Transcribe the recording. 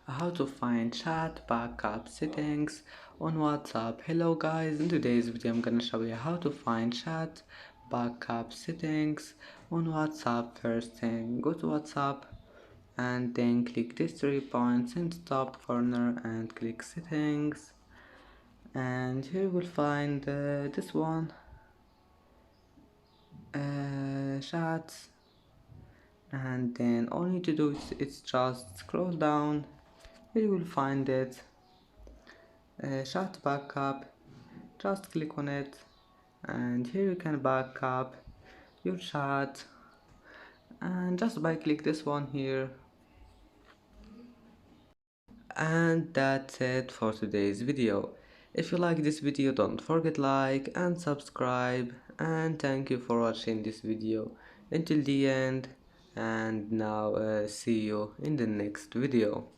how to find chat backup settings on WhatsApp. Hello guys, in today's video I'm gonna show you how to find chat backup settings on WhatsApp. First thing, go to WhatsApp and then click these 3 points in the top corner and click settings, and here you will find this one, chats, and then all you need to do is just scroll down. Here you will find it, chat backup. Just click on it, and here you can back up your chat, and just by click this one here. And that's it for today's video. If you like this video, don't forget like and subscribe, and thank you for watching this video until the end. And now see you in the next video.